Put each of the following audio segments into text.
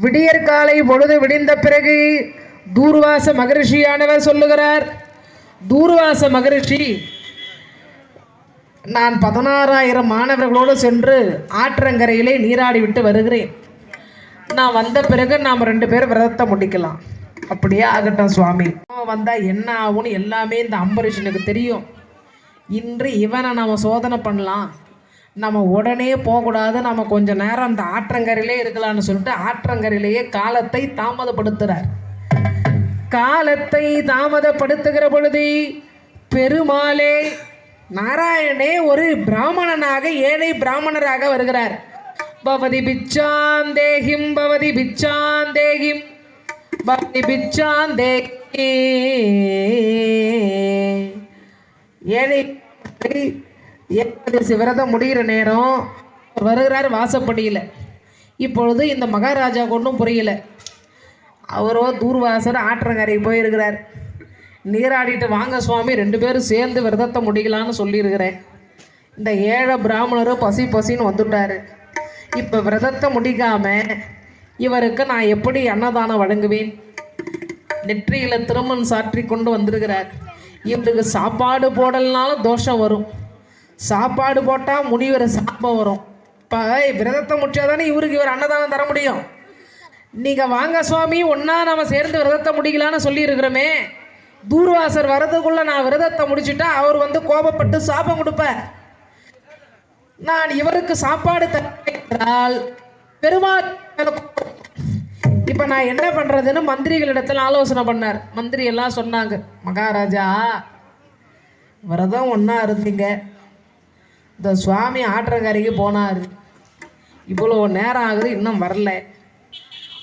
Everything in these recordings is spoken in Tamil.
விடியற்காலை பொழுது விடிந்த பிறகு தூர்வாச மகரிஷியானவர் சொல்லுகிறார். தூர்வாச மகரிஷி, நான் 16,000 மாணவர்களோடு சென்று ஆற்றங்கரையிலே நீராடி விட்டு வருகிறேன். நான் வந்த பிறகு நாம் 2 பேரும் விரதத்தை முடிக்கலாம். அப்படியே ஆகட்டும் சுவாமி. வந்தால் என்ன ஆகும்னு எல்லாமே இந்த அம்பரீஷனுக்கு தெரியும். இன்று இவனை நம்ம சோதனை பண்ணலாம், நம்ம உடனே போகக்கூடாது, நம்ம கொஞ்ச நேரம் அந்த ஆற்றங்கரையிலே இருக்கலாம்னு சொல்லிட்டு ஆற்றங்கரையிலேயே காலத்தை தாமதப்படுத்துகிறார். காலத்தை தாமதப்படுத்துகிற பொழுது பெருமாளே நாராயணே ஒரு பிராமணனாக, ஏழை பிராமணராக வருகிறார். பவதி பிச்சாந்தேகிம் பவதி பிச்சாந்தேகிம் பவதி பிச்சாந்தேகி. ஏழை ஏகாதசி விரதம் முடிகிற நேரம் வருகிறார் வாசப்படியில். இப்பொழுது இந்த மகாராஜா ஒன்றும் புரியல. அவரோ தூர்வாசர் ஆற்றங்கரைக்கு போயிருக்கிறார். நீராடிட்டு வாங்க சுவாமி 2 பேரும் சேர்ந்து விரதத்தை முடிக்கலான்னு சொல்லியிருக்கிறேன். இந்த ஏழை பிராமணரும் பசின்னு வந்துட்டார். இப்போ விரதத்தை முடிக்காமல் இவருக்கு நான் எப்படி அன்னதானம் வழங்குவேன்? நெற்றியில் திருமண் சாற்றி கொண்டு வந்திருக்கிறார். இவருக்கு சாப்பாடு போடலனாலும் தோஷம் வரும், சாப்பாடு போட்டால் முனிவர் சாபம் வரும். இப்போ விரதத்தை முடிச்சாதானே இவர் அன்னதானம் தர முடியும். நீங்கள் வாங்க சுவாமி, ஒன்றா நம்ம சேர்ந்து விரதத்தை முடிக்கலான்னு சொல்லியிருக்கிறோமே. தூர்வாசர் வரதுக்குள்ளே நான் விரதத்தை முடிச்சுட்டா அவர் வந்து கோபப்பட்டு சாபம் கொடுப்பார். நான் இவருக்கு சாப்பாடு தந்தால் பெருமாள். இப்போ நான் என்ன பண்ணுறதுன்னு மந்திரிகளிடத்தில் ஆலோசனை பண்ணார். மந்திரி எல்லாம் சொன்னாங்க, மகாராஜா விரதம் ஒன்றா இருந்தீங்க, இந்த சுவாமி ஆற்றங்கரைக்கு போனார், இவ்வளோ நேரம் ஆகுது இன்னும் வரல,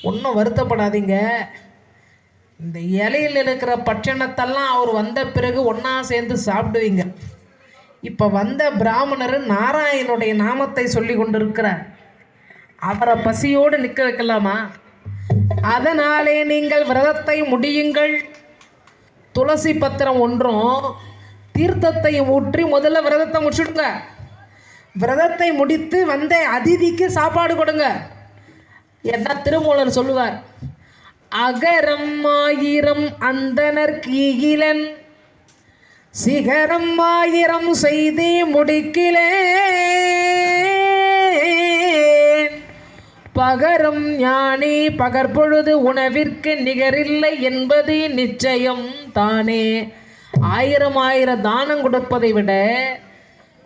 ஒன்றும் வருத்தப்படாதீங்க. இந்த இலையில் இருக்கிற பட்சணத்தெல்லாம் அவர் வந்த பிறகு ஒன்றா சேர்ந்து சாப்பிடுவீங்க. இப்போ வந்த பிராமணர் நாராயணனுடைய நாமத்தை சொல்லி கொண்டிருக்கிறார், அவரை பசியோடு நிற்க வைக்கலாமா? அதனாலே நீங்கள் விரதத்தை முடியுங்கள். துளசி பத்திரம் ஒன்றும் தீர்த்தத்தை ஊற்றி முதல்ல விரதத்தை முடிச்சுடுங்க. விரதத்தை முடித்து வந்த அதிதிக்கு சாப்பாடு கொடுங்க. என்ன திருமூலர் சொல்லுவார், அகரம் 1000 அந்தனர் கீகிலன் சிகரம் 1000 செய்தி முடிக்கிலே பகரும் ஞானி பகற்பொழுது உணவிற்கு நிகரில்லை என்பது நிச்சயம் தானே. 1000 தானம் கொடுப்பதை விட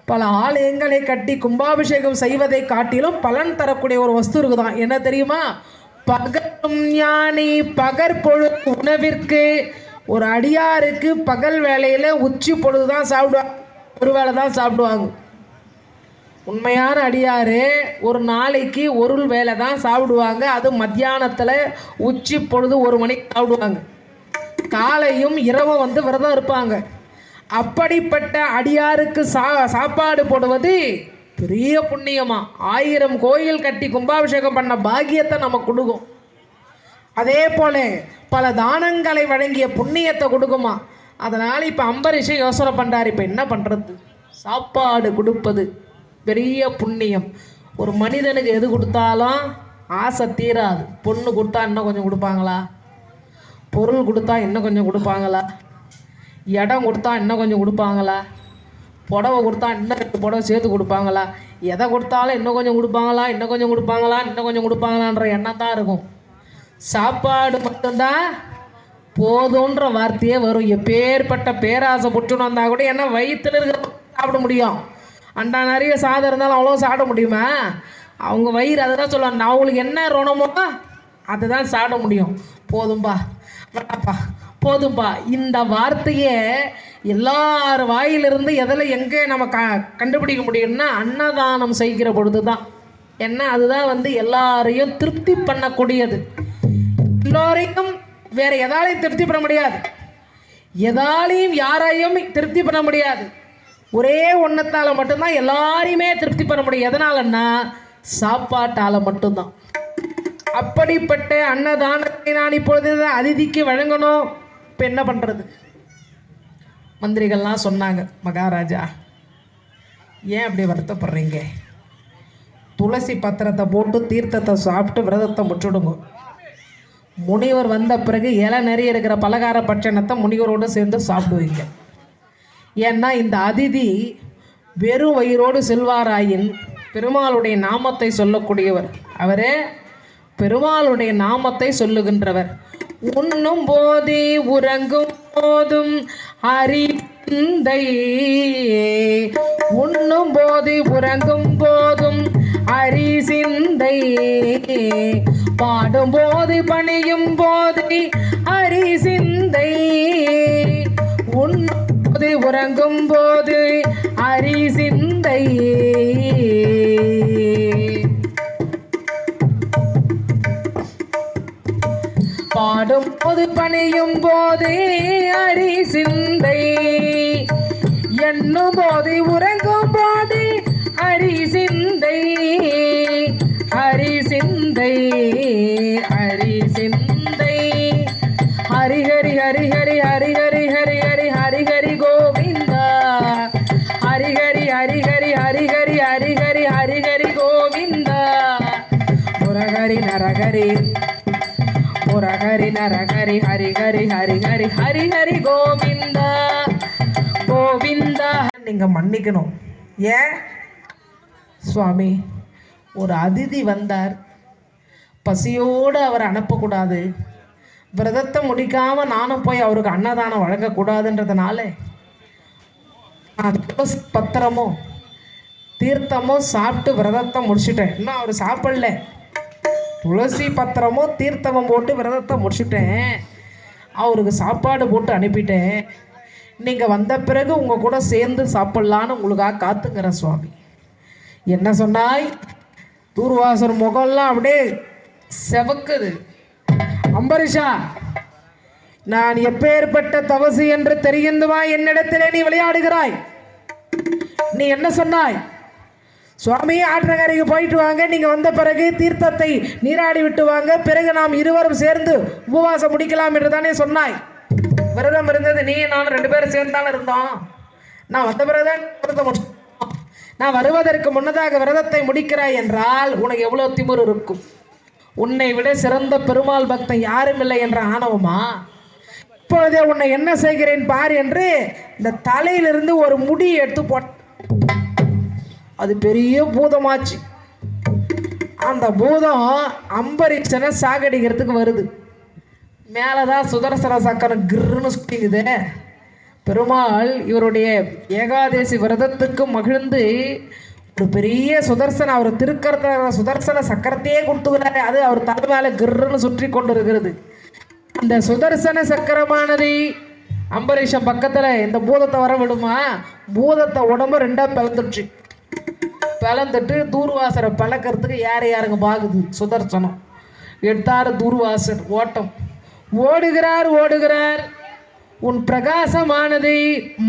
பல ஆலயங்களை கட்டி கும்பாபிஷேகம் செய்வதை காட்டிலும் பலன் தரக்கூடிய ஒரு வஸ்து இருக்குதான். என்ன தெரியுமா? பகரும் ஞானி பகற்பொழுது உணவிற்கு. ஒரு அடியாருக்கு பகல் வேளையில் உச்சி பொழுது தான் சாப்பிடுவாங்க, ஒரு வேளை தான் சாப்பிடுவாங்க. உண்மையான அடியார் ஒரு நாளைக்கு ஒரு வேளை தான் சாப்பிடுவாங்க. அது மத்தியானத்தில் உச்சி பொழுது 1 மணிக்கு சாப்பிடுவாங்க. காலையும் இரவும் வந்து விரதம் இருப்பாங்க. அப்படிப்பட்ட அடியாருக்கு சாப்பாடு போடுவது பெரிய புண்ணியமா. 1000 கோயில் கட்டி கும்பாபிஷேகம் பண்ண பாக்கியத்தை நமக்கு கொடுக்கும். அதே போல பல தானங்களை வழங்கிய புண்ணியத்தை கொடுக்குமா. அதனால் இப்போ அம்பரீஷை யோசனை பண்ணுறாரு, இப்போ என்ன பண்ணுறது? சாப்பாடு கொடுப்பது பெரிய புண்ணியம். ஒரு மனிதனுக்கு எது கொடுத்தாலும் ஆசை தீராது. பொண்ணு கொடுத்தா இன்னும் கொஞ்சம் கொடுப்பாங்களா? பொருள் கொடுத்தா இன்னும் கொஞ்சம் கொடுப்பாங்களா? இடம் கொடுத்தா இன்னும் கொஞ்சம் கொடுப்பாங்களா? புடவை கொடுத்தா இன்னும் 2 புடவை சேர்த்து கொடுப்பாங்களா? எதை கொடுத்தாலும் இன்னும் கொஞ்சம் கொடுப்பாங்களா, இன்னும் கொஞ்சம் கொடுப்பாங்களா, இன்னும் கொஞ்சம் கொடுப்பாங்களான்ற எண்ணம் தான் இருக்கும். சாப்பாடு மட்டும்தான் போதுன்ற வார்த்தையே வரும். எப்பேற்பட்ட பேராசை புற்றுன்னு வந்தால் கூட என்ன வயிற்றுல இருக்கிற சாப்பிட முடியும். அண்டா நிறைய சாதம் இருந்தாலும் அவ்வளோ சாப்பிட முடியுமா? அவங்க வயிறு அதை தான் சொல்லுவாங்க, அவங்களுக்கு என்ன ருணமோ அதை தான் சாப்பிட முடியும். போதும்பா வேணாப்பா போதும்பா. இந்த வார்த்தையை எல்லார் வாயிலிருந்து எதில் எங்கே நம்ம கண்டுபிடிக்க முடியும்னா அன்னதானம் செய்கிற பொழுது தான். ஏன்னா அதுதான் வந்து எல்லாரையும் திருப்தி பண்ணக்கூடியது. எல்லோரையும் வேற எதாலையும் திருப்தி பண்ண முடியாது, எதாலையும் யாரையும் திருப்தி பண்ண முடியாது. ஒரே ஒன்றத்தால் மட்டும்தான் எல்லாரையுமே திருப்தி பண்ண முடியும். எதனாலன்னா சாப்பாட்டால் மட்டும்தான். அப்படிப்பட்ட அன்னதானத்தை நான் இப்பொழுது அதிதிக்கு வழங்கணும். இப்போ என்ன பண்ணுறது? மந்திரிகள்லாம் சொன்னாங்க, மகாராஜா ஏன் அப்படி வருத்தப்படுறீங்க? துளசி பத்திரத்தை போட்டு தீர்த்தத்தை சாப்பிட்டு விரதத்தை முற்றிடுங்க. முனிவர் வந்த பிறகு இலை நிறைய இருக்கிற பலகார பட்சணத்தை முனிவரோடு சேர்ந்து சாப்பிடுவீங்க. ஏன்னா இந்த அதிதி வெறும் வயிறோடு செல்வாராயின் பெருமாளுடைய நாமத்தை சொல்லக்கூடியவர். அவரே பெருமாளுடைய நாமத்தை சொல்லுகின்றவர். உண்ணும் போதே உறங்கும் போதும் அறிந்தை, உண்ணும் போது உறங்கும் போதும் அரிசிந்தை, பாடும் போது பணியும் போது அரிசிந்தை, உண்ணும் போது உறங்கும் போது அரிசிந்தை, பாடும் போது பணியும் போது அரிசிந்தை, எண்ணும் போது உறங்கும் போது அரிசிந்தை, ஹரிசிந்தை ஹரிசிந்தை, ஹரிஹரி ஹரிஹரி ஹரிஹரி ஹரிஹரி ஹரிஹரி கோவிந்தா, ஹரிஹரி ஹரிஹரி ஹரிஹரி ஹரிஹரி ஹரிஹரி கோவிந்தா, முரகரி நரகரி முரகரி நரகரி ஹரிஹரி ஹரிஹரி ஹரிஹரி கோவிந்தா கோவிந்தா. நீங்க மன்னிக்கணும். ஏன் சுவாமி, ஒரு அதிதி வந்தார், பசியோடு அவரை அனுப்பக்கூடாது, விரதத்தை முடிக்காம நானும் போய் அவருக்கு அன்னதானம் வழங்கக்கூடாதுன்றதுனால நான் துளசி பத்திரமோ தீர்த்தமோ சாப்பிட்டு விரதத்தை முடிச்சுட்டேன். இன்னும் அவர் சாப்பிடல. துளசி பத்திரமோ தீர்த்தமோ போட்டு விரதத்தை முடிச்சுட்டேன். அவருக்கு சாப்பாடு போட்டு அனுப்பிட்டேன். நீங்கள் வந்த பிறகு உங்கள் கூட சேர்ந்து சாப்பிட்லான்னு உங்களுக்காக காத்துங்கிறேன் சுவாமி. என்ன சொன்னாய்? தூர்வாசர் முகம்லாம் அப்படியே செவக்குது. அம்பரீஷா, நான் எப்பேற்பட்ட தவசு என்று தெரியுந்துமா என்னிடத்திலே நீ விளையாடுகிறாய்? நீ என்ன சொன்னாய்? சுவாமி, ஆற்றங்கரைக்கு போயிட்டு வாங்க, நீங்கள் வந்த பிறகு தீர்த்தத்தை நீராடி விட்டு வாங்க, பிறகு நாம் இருவரும் சேர்ந்து உபவாசம் முடிக்கலாம் என்று தானே சொன்னாய். விரதம் இருந்தது நீ நானும் 2 பேரும் சேர்ந்தாலும் இருந்தோம். நான் வந்த பிறகுதான் விரதம் முடிச்சோம். நான் வருவதற்கு முன்னதாக விரதத்தை முடிக்கிறாய் என்றால் உனக்கு எவ்வளோ திமிரு இருக்கும்? உன்னை விட சிறந்த பெருமாள் பக்தன் யாரும் இல்லை என்ற ஆணவமா? இப்பொழுதே உன்னை என்ன செய்கிறேன் பார் என்று இந்த தலையிலிருந்து ஒரு முடியை எடுத்து போட்ட. அது பெரிய பூதமாச்சு. அந்த பூதம் அம்பரீஷனை சாகடிக்கிறதுக்கு வருது. மேலதான் சுதர்சன சக்கரம் கிருன்னு சுட்டிங்குது. பெருமாள் இவருடைய ஏகாதேசி விரதத்துக்கு மகிழ்ந்து ஒரு பெரிய சுதர்சன, அவர் திருக்கரத்துல சுதர்சன சக்கரத்தையே கொடுத்துக்கிறாரு. அது அவர் தலை மேல கிருன்னு சுற்றி கொண்டு இருக்கிறது. அந்த சுதர்சன சக்கரமானது அம்பரீஷன் பக்கத்துல இந்த பூதத்தை வர விடுமா? பூதத்தை உடம்பு 2ஆ பிளந்துச்சு. பிளந்துட்டு தூர்வாசரை பழக்கிறதுக்கு யாருங்க பாகுது? சுதர்சனம் எடுத்தாரு. தூர்வாசர் ஓட்டம் ஓடுகிறார் ஓடுகிறார். உன் பிரகாசமானது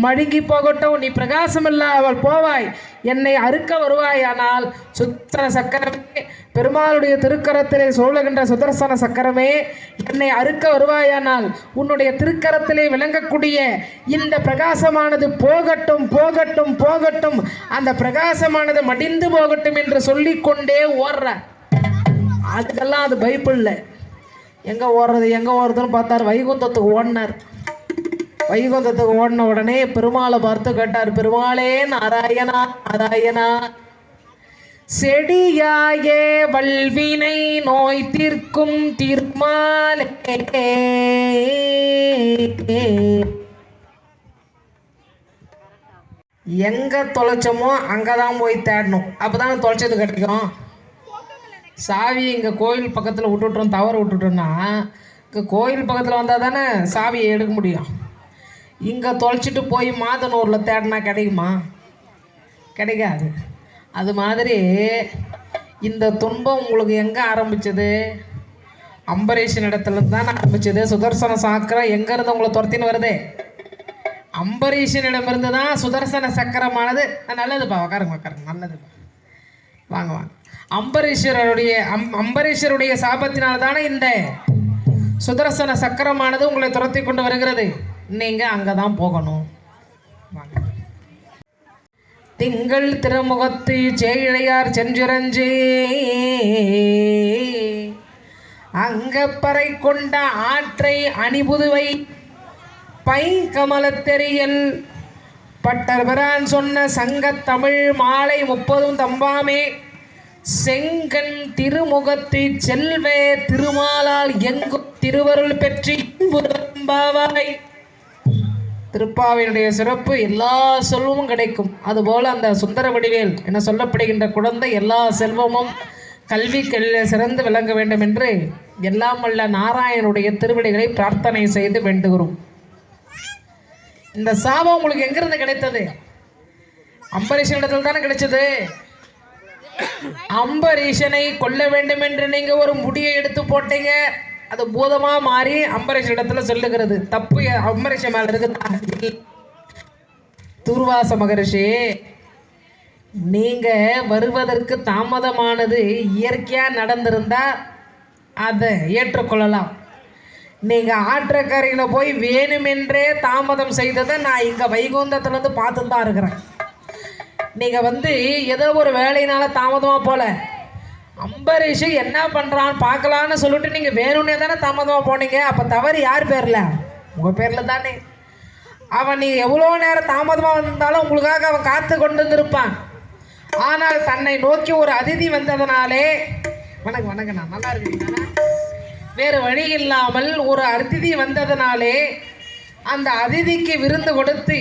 மழுங்கி போகட்டும், நீ பிரகாசம் இல்ல அவள் போவாய், என்னை அறுக்க வருவாயானால் சுதர்சன சக்கரமே, பெருமாளுடைய திருக்கரத்திலே சூழுகின்ற சுதர்சன சக்கரமே, என்னை அறுக்க வருவாயானால் உன்னுடைய திருக்கரத்திலே விளங்கக்கூடிய இந்த பிரகாசமானது போகட்டும் போகட்டும் போகட்டும், அந்த பிரகாசமானது மடிந்து போகட்டும் என்று சொல்லிக்கொண்டே ஓடுற. அதுக்கெல்லாம் அது பைபிள்ல எங்க ஓடுறதுன்னு பார்த்தார். வைகுந்தத்துக்கு ஓடினார். வைகுந்தத்துக்கு ஓடின உடனே பெருமாளை பார்த்து கேட்டார், பெருமாளே நாராயணா நாராயணா, செடியாயே வல்வினை நோய் தீர்க்கும் தீர்மாலே, எங்க தொலைச்சோமோ அங்கதான் போய் தேடணும், அப்பதான் தொலைச்சது கிடைக்கும். சாவி இங்கே கோயில் பக்கத்தில் விட்டுட்டோம், தவறு விட்டுட்டோம்னா இங்கே கோயில் பக்கத்தில் வந்தால் தானே சாவியை எடுக்க முடியும். இங்கே தொலைச்சிட்டு போய் மாதனூரில் தேடினா கிடைக்குமா? கிடைக்காது. அது மாதிரி இந்த துன்பம் உங்களுக்கு எங்கே ஆரம்பிச்சது? அம்பரீஷன் இடத்துல தான் ஆரம்பிச்சது. சுதர்சன சக்கரம் எங்கேருந்து உங்களை துரத்தின்னு வருது? அம்பரீஷனிடமிருந்து தான் சுதர்சன சக்கரமானது. நல்லதுப்பா, உட்காருங்க உட்காருங்க, நல்லதுப்பா, வாங்க வாங்க. அம்பரீஷருடைய சாபத்தினால் தானே இந்த சுதர்சன சக்கரமானது உங்களை துரத்தி கொண்டு வருகிறது. நீங்க அங்கதான் போகணும். திங்கள் திருமுகத்து சேயிழையார் சென்றிரஞ்சே அங்கப்பறை கொண்ட ஆற்றை அணிபுதுவை பை கமலத்தெறியல் பட்டர்பிரான் சொன்ன சங்கத் தமிழ் மாலை 30 தம்பாமே செங்கன் திருமுகத்து செல்வ திருமாலால் எங்கும் திருவருள் பெற்றி பாவாய். திருப்பாவையினுடைய சிறப்பு எல்லா செல்வமும் கிடைக்கும். அதுபோல் அந்த சுந்தர வடிவேல் என சொல்லப்படுகின்ற குழந்தை எல்லா செல்வமும் கல்வி சிறந்து விளங்க வேண்டும் என்று எல்லாம் வல்ல நாராயணனுடைய திருவடிகளை பிரார்த்தனை செய்து வேண்டுகிறோம். இந்த சாபம் உங்களுக்கு எங்கிருந்து கிடைத்தது? அம்பரீஷன் இடத்துல தானே கிடைச்சது. அம்பரீஷனை கொல்ல வேண்டும் என்று நீங்க ஒரு முடியை எடுத்து போட்டீங்க, அது பூதமா மாறி அம்பரீஷ இடத்துல சொல்லுகிறது. தப்பு அம்பரீஷ மேல இருக்கு. துர்வாச மகரிஷி, நீங்க வருவதற்கு தாமதமானது இயற்கையா நடந்திருந்தா அதை ஏற்றுக்கொள்ளலாம். நீங்க ஆற்றக்கரையில போய் வேணுமென்றே தாமதம் செய்ததை நான் இங்க வைகுந்தத்துல இருந்து பார்த்து தான் இருக்கிறேன். நீங்க ஏதோ ஒரு வேலையினால தாமதமா போல, அம்பரீஷ் என்ன பண்றான்னு பார்க்கலான்னு சொல்லிட்டு நீங்க வேணும்னே தானே தாமதமா போனீங்க. அப்ப தவறு யார் பேர்ல? உங்க பேர்ல தானே. அவன் நீங்க எவ்வளோ நேரம் தாமதமா வந்தாலும் உங்களுக்காக அவன் காத்து கொண்டு வந்திருப்பான். ஆனால் தன்னை நோக்கி ஒரு அதிதி வந்ததனாலே, வணக்கம் வணக்கம், நான் நல்லா இருக்கீங்களா? வேறு வழி இல்லாமல் ஒரு அதிதி வந்ததனாலே அந்த அதிதிக்கு விருந்து கொடுத்து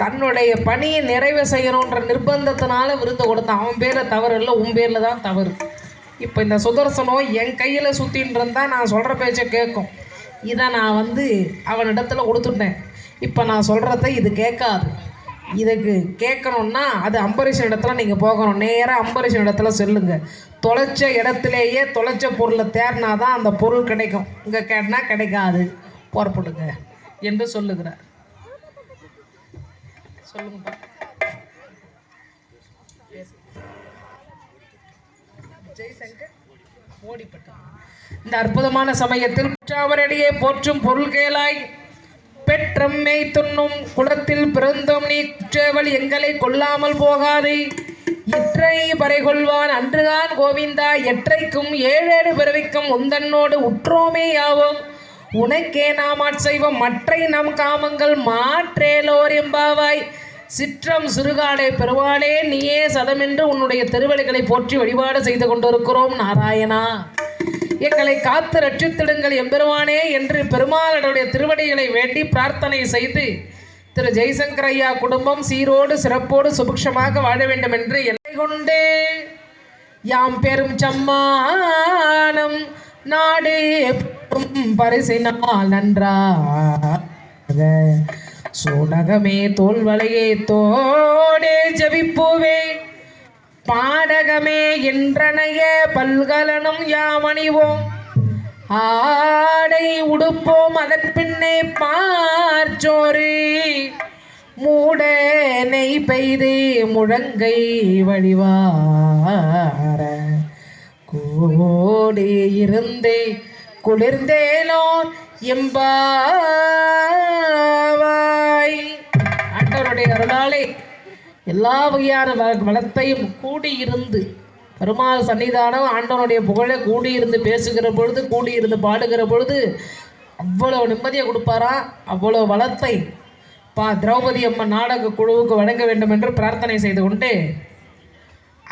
தன்னுடைய பணியை நிறைவு செய்யணுன்ற நிர்பந்தத்தினால விருந்து கொடுத்தான். அவன் பேரில் தவறு இல்லை, உன் பேரில் தான் தவறு. இப்போ இந்த சுதர்சனம் என் கையில் சுற்றின்னு இருந்தால் நான் சொல்கிற பேச்சை கேட்கும். இதை நான் அவனிடத்துல கொடுத்துட்டேன். இப்போ நான் சொல்கிறத இது கேட்காது. இதுக்கு கேட்கணுன்னா அது அம்பரீஷன் இடத்துல நீங்கள் போகணும். நேராக அம்பரீஷன் இடத்துல செல்லுங்க. தொலைச்ச இடத்துலையே தொலைச்ச பொருளை தேடினா தான் அந்த பொருள் கிடைக்கும். இங்கே கேட்டினா கிடைக்காது, புறப்படுங்க என்று சொல்லுகிறார். சொல்லுங்க. ஜெய்சங்கர் ஓடிப்பட்டார். இந்த அற்புதமான சமயத்தில் அவரடியே போற்றும் பொருள் கேளாய், பெற்றம்மை துண்ணும் குளத்தில் பிறந்தோம் நீ குற்றவள் எங்களை கொல்லாமல் போகாதே. இற்றை பறைகொள்வான் அன்றுதான் கோவிந்தா, எற்றைக்கும் ஏழேழு பிறவிக்கும் உந்தன்னோடு உற்றோமே யாவோம். உனக்கே நாம் ஆட்சைவம் மற்றை நம் காமங்கள் மாற்றேலோர் எம்பாவாய். சிற்றம் சிறுகாடே பெருவாளே நீயே சதமென்று உன்னுடைய திருவடிகளை போற்றி வழிபாடு செய்து கொண்டிருக்கிறோம் நாராயணா. எங்களை காத்து ரட்சித்திடுங்கள் எம்பெருமானே என்று பெருமாளுடைய திருவடிகளை வேண்டி பிரார்த்தனை செய்து திரு ஜெய்சங்கர் ஐயா குடும்பம் சீரோடு சிறப்போடு சுபிக்ஷமாக வாழ வேண்டும் என்று எல்லை கொண்டு யாம் பெரும் சம்மானம் நாடு பரிசினால் நன்றாக சூடகமே தோல்வளையே தோடே ஜபிப்பூவே பாடகமே என்றனைய பல்கலனும் யாமணிவோம் ஆடை உடுப்போம் அதன் பின்னே பார்ச்சோறு மூட நெய் பெய்து முழங்கை வழிவார கோடி இருந்தே குளிர்ந்தேனோ எம்பாவாய். ஆண்டவருடைய அருளாலே எல்லா வகையான வளத்தையும் கூடியிருந்து பெருமாள் சன்னிதானம் ஆண்டவனுடைய புகழை கூடியிருந்து பேசுகிற பொழுது, கூடியிருந்து பாடுகிற பொழுது அவ்வளவு நிம்மதியை கொடுப்பாரா. அவ்வளோ வளத்தை திரௌபதி அம்மன் நாடக குழுவுக்கு வழங்க வேண்டும் என்று பிரார்த்தனை செய்து கொண்டு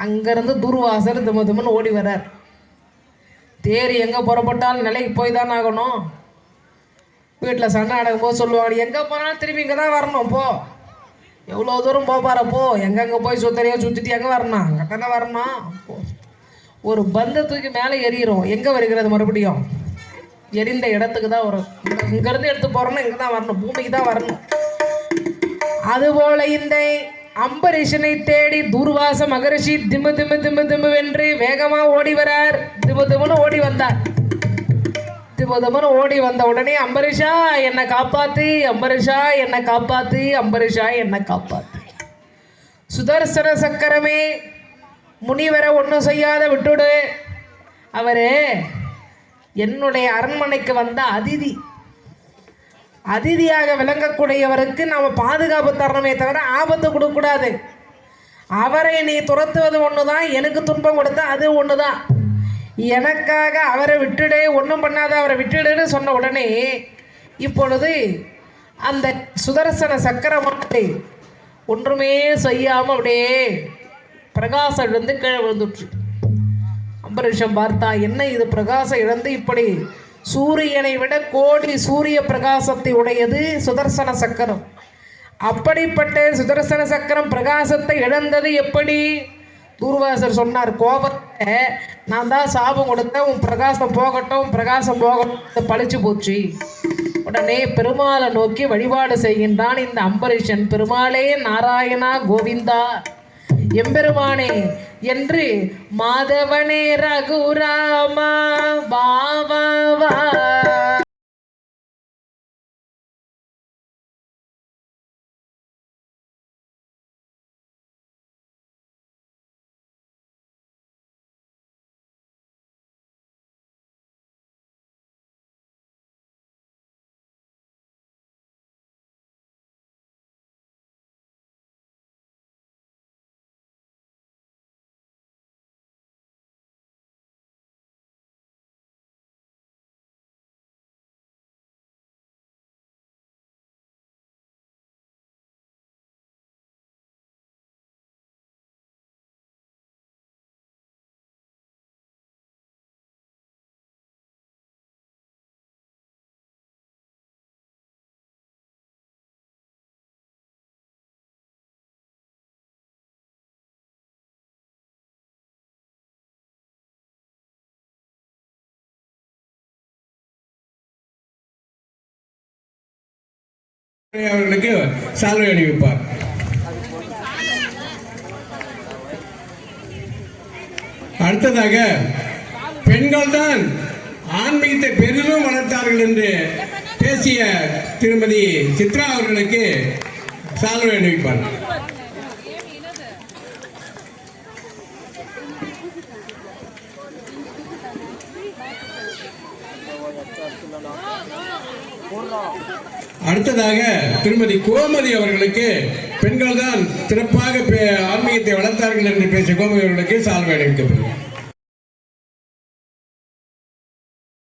அங்கிருந்து துர்வாசர் திமுன்னு ஓடி வரார். தேர் எங்கே புறப்பட்டாலும் நிலைக்கு போய் தான் ஆகணும். வீட்டில் சண்டை நடக்கும் போது சொல்லுவாங்க, எங்கே போனாலும் திரும்பி இங்கே தான் வரணும், போ எவ்வளோ தூரம் போப்பாரப்போ, எங்கெங்கே போய் சுத்தரையோ சுற்றிட்டு எங்கே வரணும், அங்கே தானே வரணும். ஒரு பந்தை தூக்கி மேலே எறிகிறோம், எங்கே வருகிறது மறுபடியும் எரிந்த இடத்துக்கு தான் வரும். இங்கேருந்து எடுத்து போகிறோன்னா இங்கே தான் வரணும், பூமிக்கு தான் வரணும். அதுபோல இந்த அம்பரீஷனை தேடி துர்வாச மகரிஷி திமு திமு திமு திமுவென்று வேகமாக ஓடி வரார். திமு திமுன்னு ஓடி வந்தார். திமுன்னு ஓடி வந்த உடனே அம்பரீஷா என்னை காப்பாத்து, அம்பரீஷா என்னை காப்பாத்து, அம்பரீஷா என்னை காப்பாத்து. சுதர்சன சக்கரமே முனிவரை ஒன்றும் செய்யாத விட்டுடு. அவரு என்னுடைய அரண்மனைக்கு வந்த அதிதி. அதிதியாக விளங்கக்கூடியவருக்கு நாம் பாதுகாப்பு தரணுமே தவிர ஆபத்து கொடுக்கக்கூடாது. அவரை நீ துரத்துவது ஒன்று தான், எனக்கு துன்பம் கொடுத்தா அது ஒன்று தான். எனக்காக அவரை விட்டுடு, ஒன்றும் பண்ணாத அவரை விட்டுடுன்னு சொன்ன உடனே இப்பொழுது அந்த சுதர்சன சக்கரமானது ஒன்றுமே செய்யாமல் அப்படியே பிரகாசம் இழந்து கீழே விழுந்துட்டு அம்பரீஷம் பார்த்தா, என்ன இது பிரகாசம் இழந்து இப்படி சூரியனை விட கோடி சூரிய பிரகாசத்தை உடையது சுதர்சன சக்கரம். அப்படிப்பட்ட சுதர்சன சக்கரம் பிரகாசத்தை இழந்தது எப்படி? தூர்வாசர் சொன்னார், கோபத்தை நான் தான் சாபம் கொடுத்தேன், உன் பிரகாசம் போகட்டும் பிரகாசம் போகட்டும், பழிச்சு போச்சு. உடனே பெருமாளை நோக்கி வழிபாடு செய்கின்றான் இந்த அம்பரீஷன். பெருமாளே நாராயணா கோவிந்தா எம்பெருமானே என்று, மாதவனே ரகுராமா பாவா. அவர்களுக்கு சால்வை அணிவிப்பார். அடுத்ததாக பெண்கள் தான் ஆன்மீகத்தை பெரிதும் வளர்த்தார்கள் என்று பேசிய திருமதி சித்ரா அவர்களுக்கு சால்வை அணிவிப்பார். அடுத்ததாக திருமதி கோமதி அவர்களுக்கு பெண்கள் தான் சிறப்பாக ஆன்மீகத்தை வளர்த்தார்கள் என்று பேசிய கோமதி அவர்களுக்கு சால்வை அணிவிக்கப்படும்.